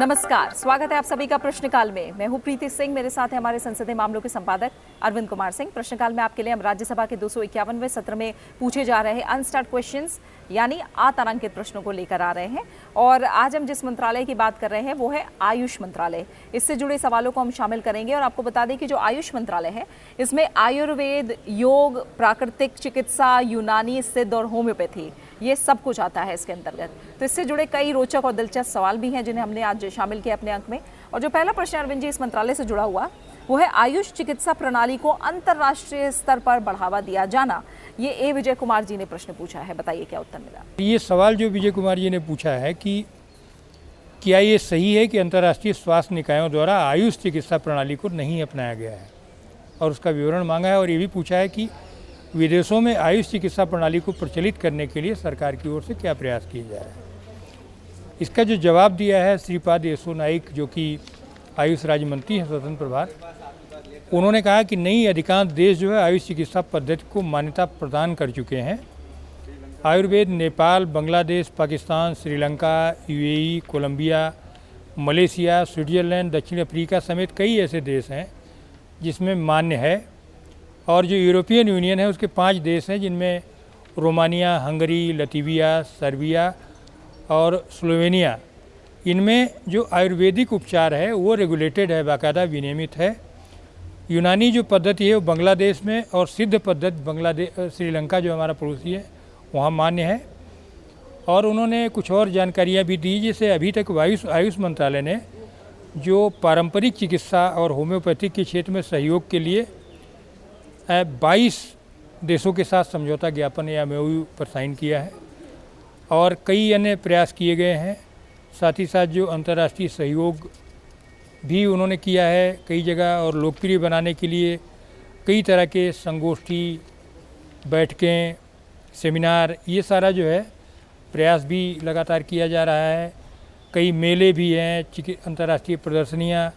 नमस्कार, स्वागत है आप सभी का प्रश्नकाल में। मैं हूं प्रीति सिंह, मेरे साथ है हमारे संसदीय मामलों के संपादक अरविंद कुमार सिंह। प्रश्नकाल में आपके लिए हम राज्यसभा के 251वें सत्र में पूछे जा रहे अनस्टार्ट क्वेश्चंस यानी अतारांकित प्रश्नों को लेकर आ रहे हैं। और आज हम जिस मंत्रालय की बात कर रहे हैं वो है आयुष मंत्रालय। इससे जुड़े सवालों को हम शामिल करेंगे और आपको बता दें कि जो आयुष मंत्रालय है इसमें आयुर्वेद, योग, प्राकृतिक चिकित्सा, यूनानी, सिद्ध और होम्योपैथी ये सब कुछ आता है इसके अंतर्गत। तो इससे जुड़े कई रोचक और दिलचस्प सवाल भी हैं जिन्हें हमने आज शामिल किया अपने अंक में। और जो पहला प्रश्न अरविंद जी इस मंत्रालय से जुड़ा हुआ वो है आयुष चिकित्सा प्रणाली को अंतर्राष्ट्रीय स्तर पर बढ़ावा दिया जाना। ये ए विजय कुमार जी ने प्रश्न पूछा है, बताइए क्या उत्तर मिला। ये सवाल जो विजय कुमार जी ने पूछा है कि क्या ये सही है कि अंतर्राष्ट्रीय स्वास्थ्य निकायों द्वारा आयुष चिकित्सा प्रणाली को नहीं अपनाया गया है, और उसका विवरण मांगा है। और ये भी पूछा है कि विदेशों में आयुष चिकित्सा प्रणाली को प्रचलित करने के लिए सरकार की ओर से क्या प्रयास किए जा रहे हैं। इसका जो जवाब दिया है श्रीपाद येसो नाइक, जो कि आयुष राज्य मंत्री हैं स्वतंत्र प्रभार, उन्होंने कहा कि नई अधिकांश देश जो है आयुष चिकित्सा पद्धति को मान्यता प्रदान कर चुके हैं। Ayurveda Nepal, Bangladesh, Pakistan, Sri Lanka, UAE, Colombia, Malaysia, Switzerland, दक्षिण अफ्रीका समेत कई ऐसे देश हैं जिसमें मान्य है। और जो यूरोपियन यूनियन है उसके 5 देश हैं जिनमें रोमानिया, हंगरी, लतीविया, सर्बिया और स्लोवेनिया। इनमें जो आयुर्वेदिक उपचार है वो रेगुलेटेड है, बाकायदा विनियमित है। यूनानी जो पद्धति है वो बांग्लादेश में, और सिद्ध पद्धति बांग्लादेश, श्रीलंका जो हमारा पड़ोसी है वहाँ मान्य है। और उन्होंने कुछ और जानकारियाँ भी दी, जैसे अभी तक आयुष मंत्रालय ने जो पारंपरिक चिकित्सा और होम्योपैथिक के क्षेत्र में सहयोग के लिए 22 देशों के साथ समझौता ज्ञापन या एमओयू पर साइन किया है, और कई अन्य प्रयास किए गए हैं। साथ ही साथ जो अंतर्राष्ट्रीय सहयोग भी उन्होंने किया है कई जगह, और लोकप्रिय बनाने के लिए कई तरह के संगोष्ठी, बैठकें, सेमिनार, ये सारा जो है प्रयास भी लगातार किया जा रहा है। कई मेले भी हैं, अंतर्राष्ट्रीय प्रदर्शनियाँ,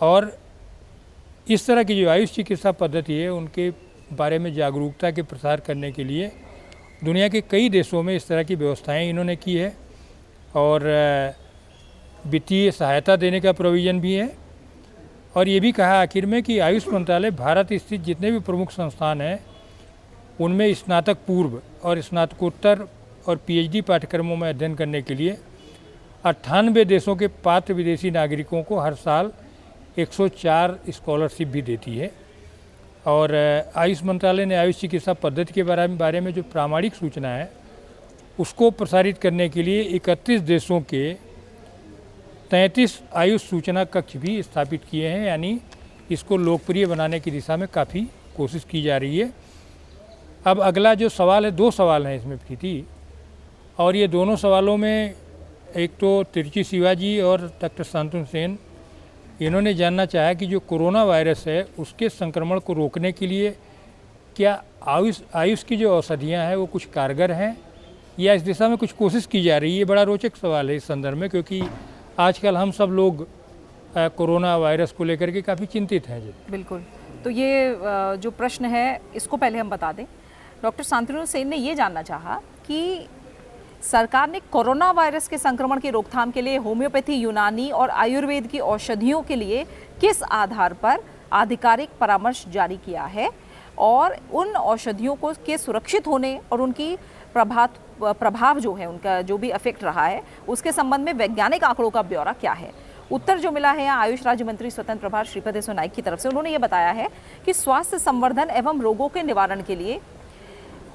और इस तरह की जो आयुष चिकित्सा पद्धति है उनके बारे में जागरूकता के प्रसार करने के लिए दुनिया के कई देशों में इस तरह की व्यवस्थाएं इन्होंने की है। और वित्तीय सहायता देने का प्रोविज़न भी है। और ये भी कहा आखिर में कि आयुष मंत्रालय भारत स्थित जितने भी प्रमुख संस्थान हैं उनमें स्नातक पूर्व और स्नातकोत्तर और पीएचडी पाठ्यक्रमों में अध्ययन करने के लिए 98 देशों के पात्र विदेशी नागरिकों को हर साल 104 स्कॉलरशिप भी देती है। और आयुष मंत्रालय ने आयुष चिकित्सा पद्धति के बारे में जो प्रामाणिक सूचना है उसको प्रसारित करने के लिए 31 देशों के 33 आयुष सूचना कक्ष भी स्थापित किए हैं, यानी इसको लोकप्रिय बनाने की दिशा में काफ़ी कोशिश की जा रही है। अब अगला जो सवाल है, 2 सवाल हैं इसमें प्रीति, और ये दोनों सवालों में एक तो तिरुचि शिवाजी और डॉक्टर शांतनु सेन, इन्होंने जानना चाहा कि जो कोरोना वायरस है उसके संक्रमण को रोकने के लिए क्या आयुष की जो औषधियाँ हैं वो कुछ कारगर हैं या इस दिशा में कुछ कोशिश की जा रही है। बड़ा रोचक सवाल है इस संदर्भ में, क्योंकि आजकल हम सब लोग कोरोना वायरस को लेकर के काफ़ी चिंतित हैं जी। बिल्कुल, तो ये जो प्रश्न है इसको पहले हम बता दें। डॉक्टर शांतनु सेन ने ये जानना चाहा कि सरकार ने कोरोना वायरस के संक्रमण की रोकथाम के लिए होम्योपैथी, यूनानी और आयुर्वेद की औषधियों के लिए किस आधार पर आधिकारिक परामर्श जारी किया है, और उन औषधियों को के सुरक्षित होने और उनकी प्रभाव जो है, उनका जो भी इफेक्ट रहा है उसके संबंध में वैज्ञानिक आंकड़ों का ब्यौरा क्या है। उत्तर जो मिला है आयुष राज्य मंत्री स्वतंत्र प्रभार श्रीपद येसो नाइक की तरफ से, उन्होंने ये बताया है कि स्वास्थ्य संवर्धन एवं रोगों के निवारण के लिए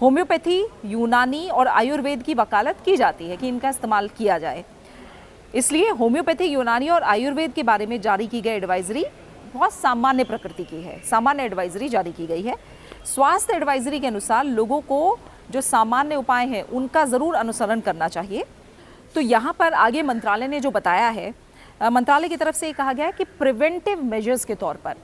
होम्योपैथी, यूनानी और आयुर्वेद की वकालत की जाती है कि इनका इस्तेमाल किया जाए। इसलिए होम्योपैथी, यूनानी और आयुर्वेद के बारे में जारी की गई एडवाइजरी बहुत सामान्य प्रकृति की है। सामान्य एडवाइजरी जारी की गई है। स्वास्थ्य एडवाइजरी के अनुसार लोगों को जो सामान्य उपाय हैं उनका ज़रूर अनुसरण करना चाहिए। तो यहाँ पर आगे मंत्रालय ने जो बताया है, मंत्रालय की तरफ से ये कहा गया है कि प्रिवेंटिव मेजर्स के तौर पर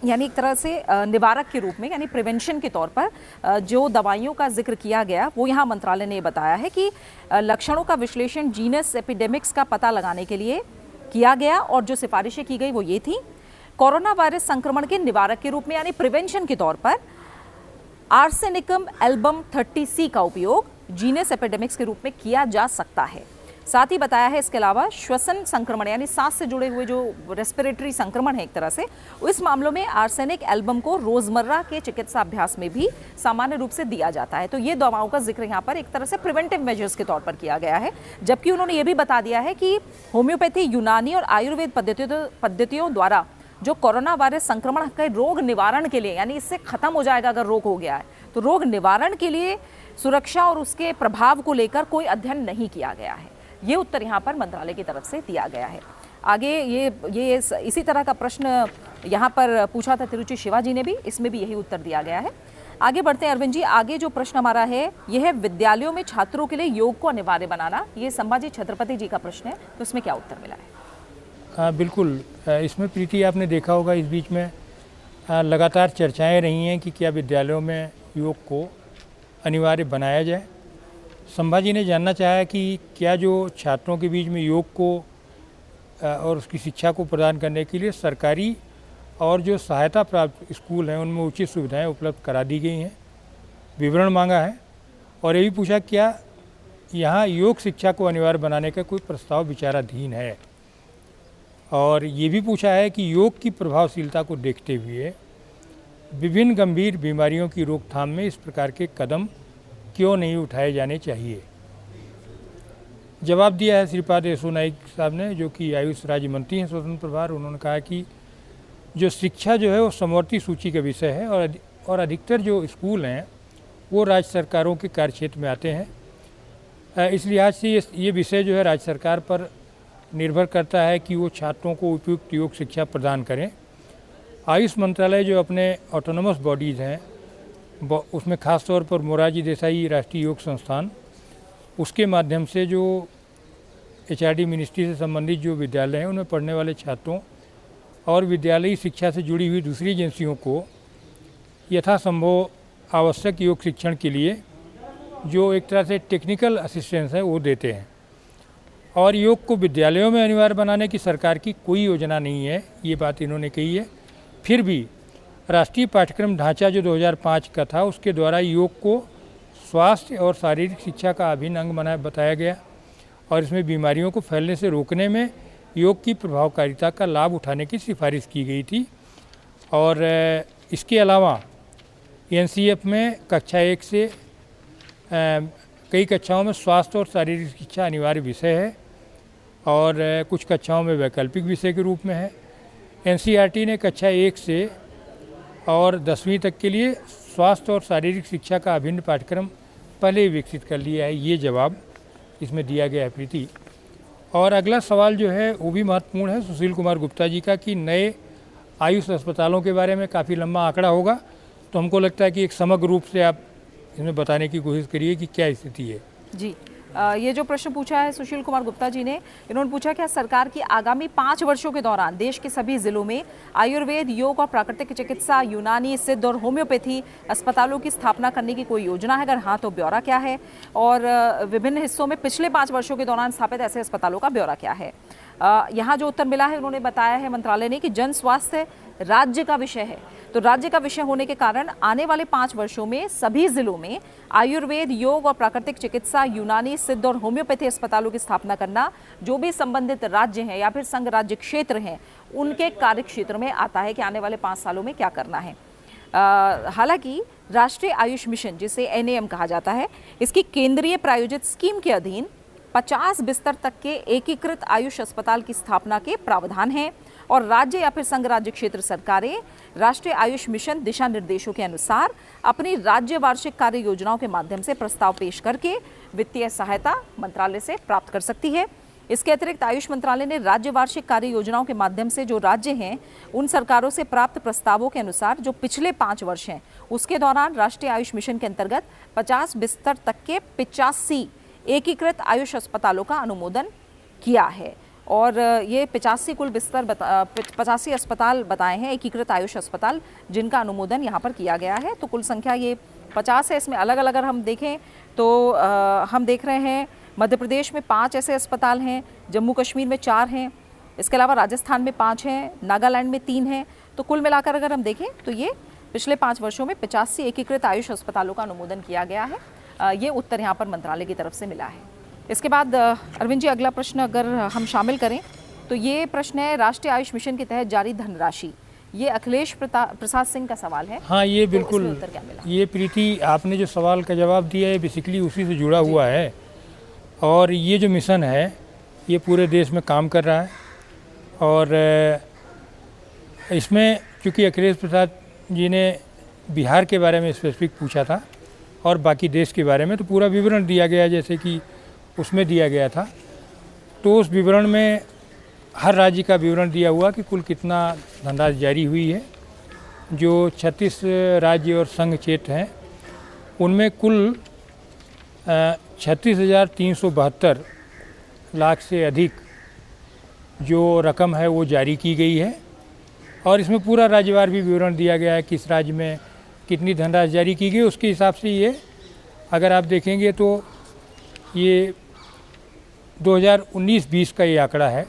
यानी एक तरह से निवारक के रूप में, यानी प्रिवेंशन के तौर पर जो दवाइयों का जिक्र किया गया वो यहाँ मंत्रालय ने बताया है कि लक्षणों का विश्लेषण जीनस एपिडेमिक्स का पता लगाने के लिए किया गया, और जो सिफारिशें की गई वो ये थी। कोरोना वायरस संक्रमण के निवारक के रूप में यानी प्रिवेंशन के तौर पर आर्सेनिकम एल्बम 30C का उपयोग जीनस एपिडेमिक्स के रूप में किया जा सकता है। साथ ही बताया है इसके अलावा श्वसन संक्रमण यानी सांस से जुड़े हुए जो रेस्पिरेटरी संक्रमण है एक तरह से, इस मामलों में आर्सेनिक एल्बम को रोजमर्रा के चिकित्सा अभ्यास में भी सामान्य रूप से दिया जाता है। तो ये दवाओं का जिक्र यहाँ पर एक तरह से प्रिवेंटिव मेजर्स के तौर पर किया गया है। जबकि उन्होंने ये भी बता दिया है कि होम्योपैथी, यूनानी और आयुर्वेद पद्धतियों द्वारा जो कोरोना वायरस संक्रमण के रोग निवारण के लिए, यानी इससे खत्म हो जाएगा अगर रोग हो गया है, तो रोग निवारण के लिए सुरक्षा और उसके प्रभाव को लेकर कोई अध्ययन नहीं किया गया है। ये उत्तर यहाँ पर मंत्रालय की तरफ से दिया गया है। आगे ये इसी तरह का प्रश्न यहाँ पर पूछा था तिरुचि शिवाजी ने भी, इसमें भी यही उत्तर दिया गया है। आगे बढ़ते हैं अरविंद जी। आगे जो प्रश्न हमारा है यह है विद्यालयों में छात्रों के लिए योग को अनिवार्य बनाना। ये संभाजी छत्रपति जी का प्रश्न है, तो इसमें क्या उत्तर मिला है? बिल्कुल, इसमें प्रीति आपने देखा होगा इस बीच में लगातार चर्चाएं रही हैं कि क्या विद्यालयों में योग को अनिवार्य बनाया जाए। संभाजी ने जानना चाहा कि क्या जो छात्रों के बीच में योग को और उसकी शिक्षा को प्रदान करने के लिए सरकारी और जो सहायता प्राप्त स्कूल हैं उनमें उचित सुविधाएं उपलब्ध करा दी गई हैं। विवरण मांगा है और ये भी पूछा क्या यहाँ योग शिक्षा को अनिवार्य बनाने का कोई प्रस्ताव विचाराधीन है। और ये भी पूछा है कि योग की प्रभावशीलता को देखते हुए विभिन्न गंभीर बीमारियों की रोकथाम में इस प्रकार के कदम क्यों नहीं उठाए जाने चाहिए। जवाब दिया है श्रीपाद येसो नाइक साहब ने, जो कि आयुष राज्य मंत्री हैं स्वतंत्र प्रभार। उन्होंने कहा कि जो शिक्षा जो है वो समवर्ती सूची का विषय है और अधिकतर जो स्कूल हैं वो राज्य सरकारों के कार्यक्षेत्र में आते हैं। इस लिहाज से ये विषय जो है राज्य सरकार पर निर्भर करता है कि वो छात्रों को उपयुक्त योग शिक्षा प्रदान करें। आयुष मंत्रालय जो अपने ऑटोनोमस बॉडीज़ हैं उसमें ख़ास तौर पर मोरारजी देसाई राष्ट्रीय योग संस्थान, उसके माध्यम से जो HRD मिनिस्ट्री से संबंधित जो विद्यालय हैं उनमें पढ़ने वाले छात्रों और विद्यालयी शिक्षा से जुड़ी हुई दूसरी एजेंसियों को यथासंभव आवश्यक योग शिक्षण के लिए जो एक तरह से टेक्निकल असिस्टेंस है वो देते हैं। और योग को विद्यालयों में अनिवार्य बनाने की सरकार की कोई योजना नहीं है, ये बात इन्होंने कही है। फिर भी राष्ट्रीय पाठ्यक्रम ढांचा जो 2005 का था उसके द्वारा योग को स्वास्थ्य और शारीरिक शिक्षा का अभिन्न अंग बताया गया और इसमें बीमारियों को फैलने से रोकने में योग की प्रभावकारिता का लाभ उठाने की सिफारिश की गई थी। और इसके अलावा NCF में कक्षा 1 से कई कक्षाओं में स्वास्थ्य और शारीरिक शिक्षा अनिवार्य विषय है और कुछ कक्षाओं में वैकल्पिक विषय के रूप में है। NCERT ने कक्षा 1 से और 10वीं तक के लिए स्वास्थ्य और शारीरिक शिक्षा का अभिन्न पाठ्यक्रम पहले ही विकसित कर लिया है। ये जवाब इसमें दिया गया है प्रीति। और अगला सवाल जो है वो भी महत्वपूर्ण है सुशील कुमार गुप्ता जी का कि नए आयुष अस्पतालों के बारे में काफ़ी लंबा आंकड़ा होगा, तो हमको लगता है कि एक समग्र रूप से आप इसमें बताने की कोशिश करिए कि क्या स्थिति है। जी, ये जो प्रश्न पूछा है सुशील कुमार गुप्ता जी ने, इन्होंने पूछा कि सरकार की आगामी 5 वर्षों के दौरान देश के सभी जिलों में आयुर्वेद, योग और प्राकृतिक चिकित्सा, यूनानी, सिद्ध और होम्योपैथी अस्पतालों की स्थापना करने की कोई योजना है? अगर हाँ तो ब्यौरा क्या है? और विभिन्न हिस्सों में पिछले 5 वर्षों के दौरान स्थापित ऐसे अस्पतालों का ब्यौरा क्या है? यहाँ जो उत्तर मिला है उन्होंने बताया है मंत्रालय ने कि जन स्वास्थ्य राज्य का विषय है। तो राज्य का विषय होने के कारण आने वाले 5 वर्षों में सभी जिलों में आयुर्वेद, योग और प्राकृतिक चिकित्सा, यूनानी, सिद्ध और होम्योपैथी अस्पतालों की स्थापना करना जो भी संबंधित राज्य हैं या फिर संघ राज्य क्षेत्र हैं उनके कार्य क्षेत्र में आता है कि आने वाले 5 सालों में क्या करना है। हालांकि राष्ट्रीय आयुष मिशन, जिसे NAM कहा जाता है, इसकी केंद्रीय प्रायोजित स्कीम के अधीन 50 बिस्तर तक के एकीकृत आयुष अस्पताल की स्थापना के प्रावधान हैं और राज्य या फिर संघ राज्य क्षेत्र सरकारें राष्ट्रीय आयुष मिशन दिशा निर्देशों के अनुसार अपनी राज्य वार्षिक कार्य योजनाओं के माध्यम से प्रस्ताव पेश करके वित्तीय सहायता मंत्रालय से प्राप्त कर सकती है। इसके अतिरिक्त आयुष मंत्रालय ने राज्य वार्षिक कार्य योजनाओं के माध्यम से जो राज्य हैं उन सरकारों से प्राप्त प्रस्तावों के अनुसार जो पिछले 5 वर्ष हैं उसके दौरान राष्ट्रीय आयुष मिशन के अंतर्गत 50 बिस्तर तक के 85 एकीकृत आयुष अस्पतालों का अनुमोदन किया है। और ये 85 कुल बिस्तर 85 अस्पताल बताए हैं एकीकृत आयुष अस्पताल जिनका अनुमोदन यहाँ पर किया गया है। तो कुल संख्या ये 50 है। इसमें अलग अलग अगर हम देखें तो हम देख रहे हैं मध्य प्रदेश में 5 ऐसे अस्पताल हैं, जम्मू कश्मीर में 4 हैं, इसके अलावा राजस्थान में 5 हैं, नागालैंड में 3 हैं। तो कुल मिलाकर अगर हम देखें तो ये पिछले 5 वर्षों में 85 एकीकृत आयुष अस्पतालों का अनुमोदन किया गया है। ये उत्तर यहाँ पर मंत्रालय की तरफ से मिला है। इसके बाद अरविंद जी अगला प्रश्न अगर हम शामिल करें तो ये प्रश्न है राष्ट्रीय आयुष मिशन के तहत जारी धनराशि, ये अखिलेश प्रसाद सिंह का सवाल है। हाँ, ये तो बिल्कुल इसमें उत्तर क्या मिला? ये प्रीति, आपने जो सवाल का जवाब दिया है बेसिकली उसी से जुड़ा हुआ है। और ये जो मिशन है ये पूरे देश में काम कर रहा है और इसमें चूँकि अखिलेश प्रसाद जी ने बिहार के बारे में स्पेसिफिक पूछा था और बाकी देश के बारे में तो पूरा विवरण दिया गया जैसे कि उसमें दिया गया था। तो उस विवरण में हर राज्य का विवरण दिया हुआ कि कुल कितना धनराशि जारी हुई है। जो 36 राज्य और संघ क्षेत्र हैं उनमें कुल 36,372 लाख से अधिक जो रकम है वो जारी की गई है और इसमें पूरा राज्यवार भी विवरण दिया गया है किस राज्य में कितनी धनराशि जारी की गई। उसके हिसाब से ये अगर आप देखेंगे तो ये 2019-20 का ये आंकड़ा है।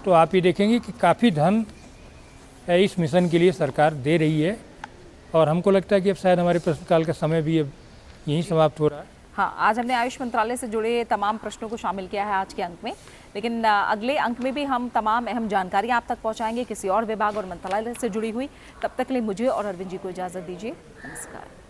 तो आप ये देखेंगे कि काफ़ी धन इस मिशन के लिए सरकार दे रही है और हमको लगता है कि अब शायद हमारे प्रश्नकाल का समय भी अब यहीं समाप्त हो रहा है। हाँ, आज हमने आयुष मंत्रालय से जुड़े तमाम प्रश्नों को शामिल किया है आज के अंक में, लेकिन अगले अंक में भी हम तमाम अहम जानकारी आप तक पहुंचाएंगे किसी और विभाग और मंत्रालय से जुड़ी हुई। तब तक के लिए मुझे और अरविंद जी को इजाज़त दीजिए। नमस्कार।